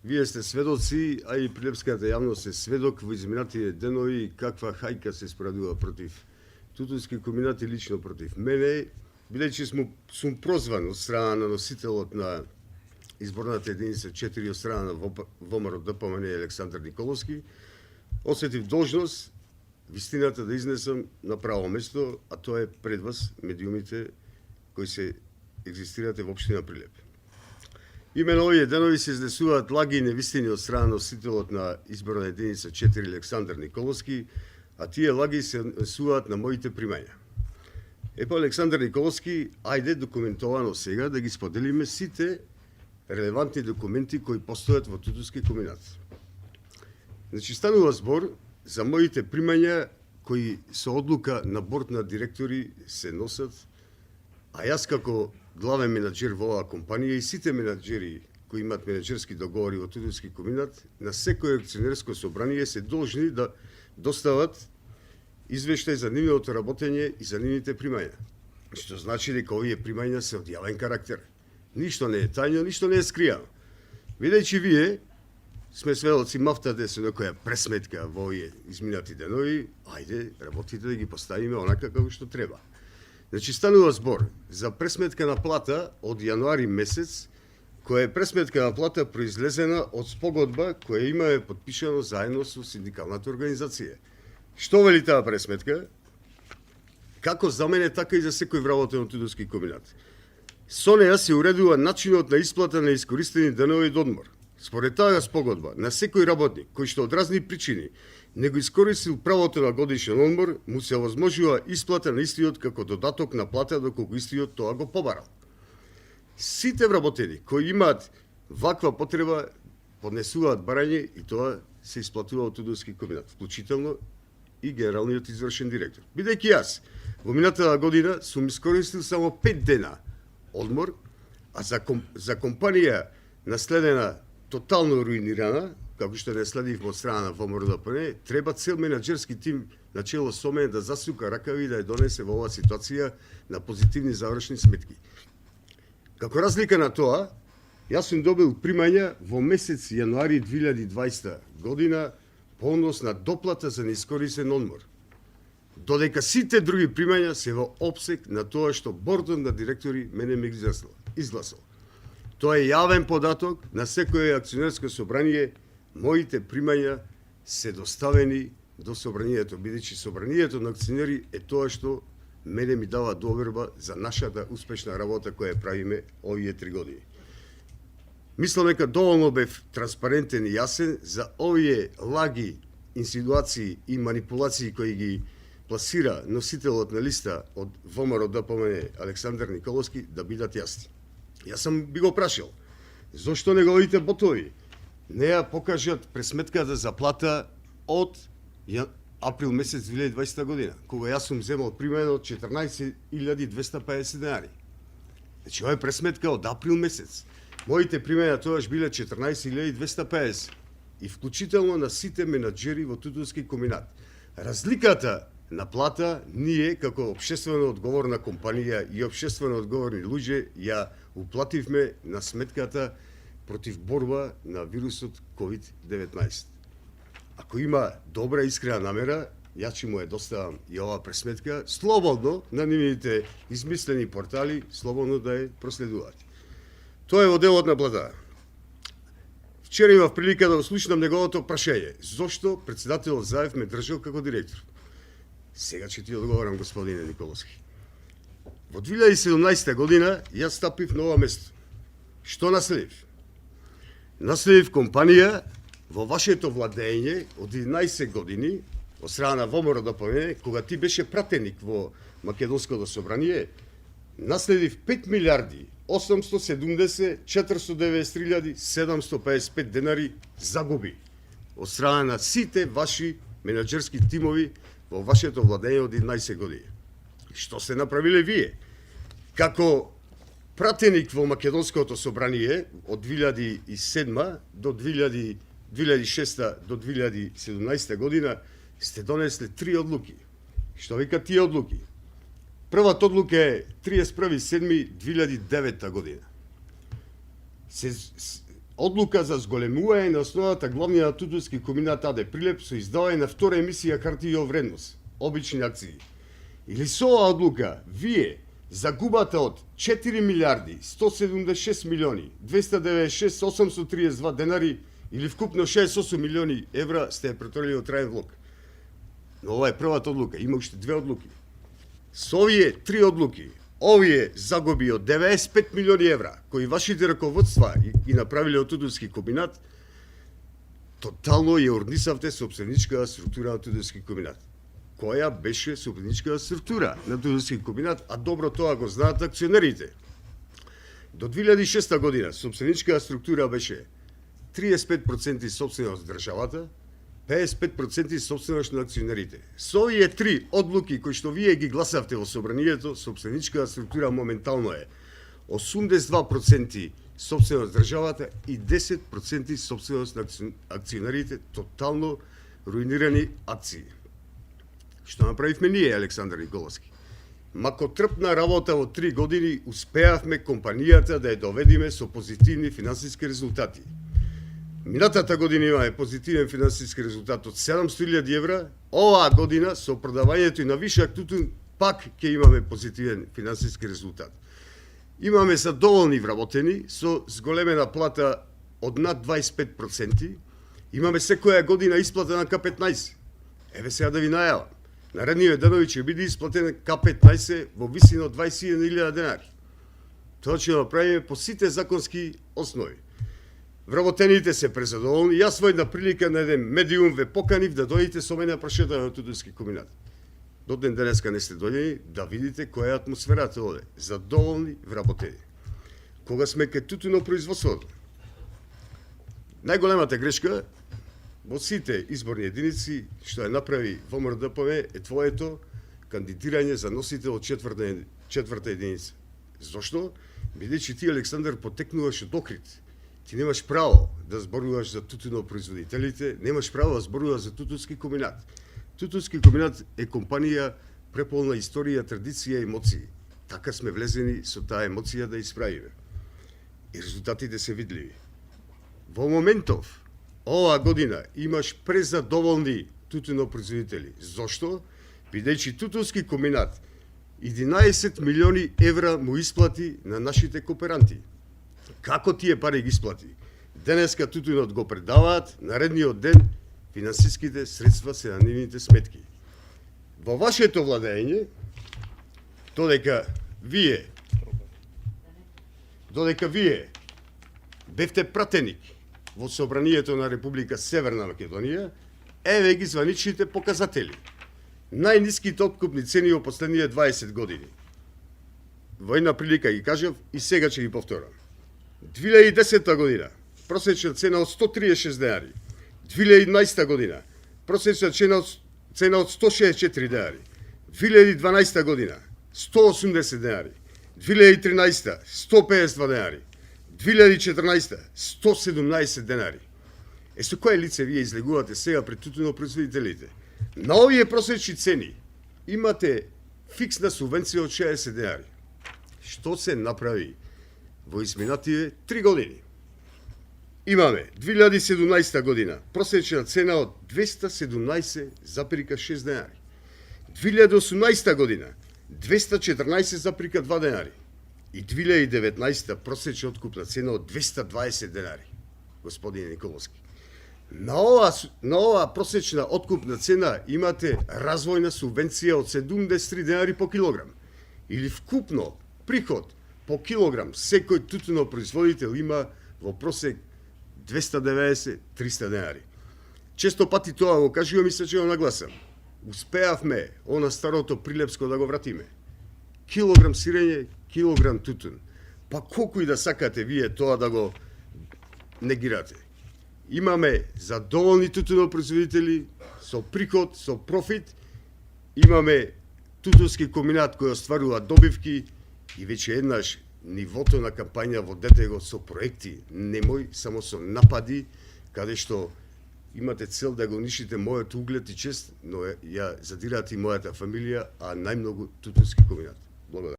Вие сте сведоци, а и прилепската јавност е сведок во изминатите денови каква хајка се спорадува против Тутунски комбинат и лично против мене, бидејќи сум прозван од страна на носителот на изборната единица 4 од страна на ВМРО ДПМН Александар Николовски, осетив должност вистината да изнесам на право место, а тоа е пред вас, медиумите кои се екзистирате во општина Прилеп. Имено овие денови се изнесуваат лаги и невистини од страна носителот на изборна единица 4 Александар Николовски, а тие лаги се изнесуваат на моите примања. Епа Александар Николовски, ајде документовано сега да ги споделиме сите релевантни документи кои постојат во Тутунски комбинат. Значи, станува збор за моите примања кои со одлука на борд на директори се носат, а јас како главен менаџер во оваа компанија и сите менаџери кои имаат менаџерски договори во Тутунски комбинат, на секој акционерско собрание се должни да достават извештај за нивното работење и за нивните примања. Што значи дека овие примања се од јавен карактер. Ништо не е тајно, ништо не е скријано. Видејќи вие сме сведоци мафтате со некоја пресметка во овие изминати денови, ајде, работите да ги поставиме онака како што треба. Значи, станува збор за пресметка на плата од јануари месец, која е пресметка на плата произлезена од спогодба која имаме подпишано заедно со синдикалната организација. Што вели таа пресметка? Како за мене, така и за секој вработен од Тутунски комбинат. Со неја се уредува начинот на исплата на искористени денови од одмор. Според таа спогодба, на секој работник кој што од разни причини не го искористил правото на годишен одмор, му се овозможува исплата на истиот како додаток на плата доколку истиот тоа го побарал. Сите вработени кои имаат ваква потреба поднесуваат барање и тоа се исплатува од Тутунски комбинат, вклучително и генералниот извршен директор. Бидејќи јас во минатата година сум искористил само 5 дена одмор, а за компанија наследена тотално руинирана, како што не следив од страна на ВМРО ДПМН, треба цел менаџерски тим на чело со мене да засука ракави и да ја донесе во оваа ситуација на позитивни завршни сметки. Како разлика на тоа, јас сум добил примања во месец јануари 2020 година по однос на доплата за неискористен одмор. Додека сите други примања се во опсек на тоа што бордот на директори мене ме изгласал. Тоа е јавен податок на секој акционерско собрание. Моите примања се доставени до собранието, бидејќи собранието на акционери е тоа што мене ми дава доверба за нашата успешна работа која правиме овие 3 години. Мислам дека доволно бев транспарентен и јасен за овие лаги, инсинуации и манипулации кои ги пласира носителот на листа од ВМРО ДПМН Александар Николовски да бидат јасни. Јас сам би го прашал, зошто не го видите ботови? Не ја покажат пресметката за плата од април месец 2020 година, кога јас сум земал примено 14.250 денари. Значи, ова е пресметка од април месец. Моите примења тоаш биле 14.250 и вклучително на сите менаџери во Тутунски комбинат. Разликата на плата ние како општествено одговорна компанија и општествено одговорни луѓе ја уплативме на сметката против борба на вирусот COVID-19. Ако има добра искрена намера, јас ќе му ја доставам и оваа пресметка слободно на нивните измислени портали, слободно да ја проследуваат. Тоа е во делот на плата. Вчера имав прилика да слушнам неговото прашање. Зошто председателот Заев ме држал како директор? Сега ќе ти одговорам, господине Николовски. Во 2017 година јас стапив на ова место. Што наследив? Наследив компанија во вашето владење од 11 години од страна на ВМРО ДПМН, кога ти беше пратеник во Македонското собрание, наследив 5 милиарди 870 493.755 денари загуби од страна на сите ваши менаџерски тимови во вашето владење од 11 години. Што се направиле вие? Како пратеник во Македонското собрание од 2007 до 2006 до 2017 година сте донесли 3 одлуки. Што вика тие одлуки? Првата одлука е 31.7.2009 година. Одлука за зголемување на основата главниот тутунски комбинат АД Прилеп со издавање на втора емисија хартија од вредност, обични акции. Или со оваа одлука, вие загубата од 4 милиарди 176 милиони 296 832 денари или вкупно 68 милиони евра сте ја преторили од траен влог. Но ова е првата одлука, има уште две одлуки. Со овие три одлуки, овие загуби од 95 милиони евра, кои вашите раководства ги направиле од Тутунски комбинат, тотално ја орнисавте собственичката структура на Тутунски комбинат. Која беше собственичката структура на Тутунски комбинат, а добро тоа го знаат акционерите. До 2006 година собственичката структура беше 35% собственост државата, 55% собственост на акционерите. Со овие три одлуки кои што вие ги гласавте во собранието, собственичката структура моментално е 82% собственост државата и 10% собственост на акционерите, тотално руинирани акции. Што направивме ние, Александар Николовски? Мако трпна работа во 3 години успеавме компанијата да ја доведиме со позитивни финансиски резултати. Минатата година имаме позитивен финансиски резултат од 700.000 евра, оваа година со продавањето и на вишак тутун пак ќе имаме позитивен финансиски резултат. Имаме задоволни вработени со зголемена плата од над 25%, имаме секоја година исплата на К15. Еве сега да ви најавам. Наредниот денови ќе биде исплатен К15 во висина од 21.000 денари. Тоа ќе направиме по сите законски основи. Вработените се презадоволни. Јас во една прилика на еден медиум ве поканив да дојдете со мене прошетаме во Тутунски комбинат. До ден денеска не сте дојдени да видите која е атмосферата овде. Задоволни вработени. Кога сме кај тутунопроизводството, најголемата грешка во сите изборни единици што ја направи ВМРО-ДПМ е твоето кандидирање за носител од четврта единица. Зошто? Бидејќи ти, Александар, потекнуваш од Охрид. Ти немаш право да зборуваш за тутунопроизводителите, немаш право да зборуваш за Тутунски комбинат. Тутунски комбинат е компанија преполна историја, традиција и емоции. Така сме влезени со таа емоција да исправиме. И резултатите се видливи. Во моментов, оваа година имаш презадоволни тутунопроизводители. Зошто? Бидејќи Тутунски комбинат 11 милиони евра му исплати на нашите кооперанти. Како тие пари ги исплати? Денеска тутунот го предаваат, наредниот ден финансиските средства се на нивните сметки. Во вашето владење, додека вие бевте пратеник во собранието на Република Северна Македонија, еве ги званичните показатели. Најниските откупни цени во последните 20 години. Во една прилика ги кажав и сега ќе ги повторам. 2010 година просечна цена од 136 денари. 2011 година просечна цена од 164 денари. 2012 година 180 денари. 2013 152 денари. 2014 117 денари. Со кое лице вие излегувате сега пред тутунопроизводителите? На овие просечни цени имате фиксна субвенција од 60 денари. Што се направи во изминативе 3 години? Имаме 2017 година просечна цена од 217,6 денари. 2018 година 214,2 денари. И 2019 просечна откупна цена од 220 денари. Господине Николовски. На оваа просечна откупна цена имате развојна субвенција од 73 денари по килограм. Или вкупно приход по килограм секој тутунопроизводител има во просек 290-300 денари. Често пати тоа го кажувам и се ќе го нагласам. Успеавме она старото прилепско да го вратиме. Килограм сирење, килограм тутун. Па колку и да сакате вие тоа да го негирате. Имаме задоволни тутунопроизводители со приход, со профит. Имаме Тутунски комбинат кој остварува добивки и веќе еднаш нивото на кампања водете го со проекти, немој само со напади, каде што имате цел да го унишите мојот углед и чест, но ја задирате и мојата фамилија, а најмногу Тутунски комбинат. Благодарам.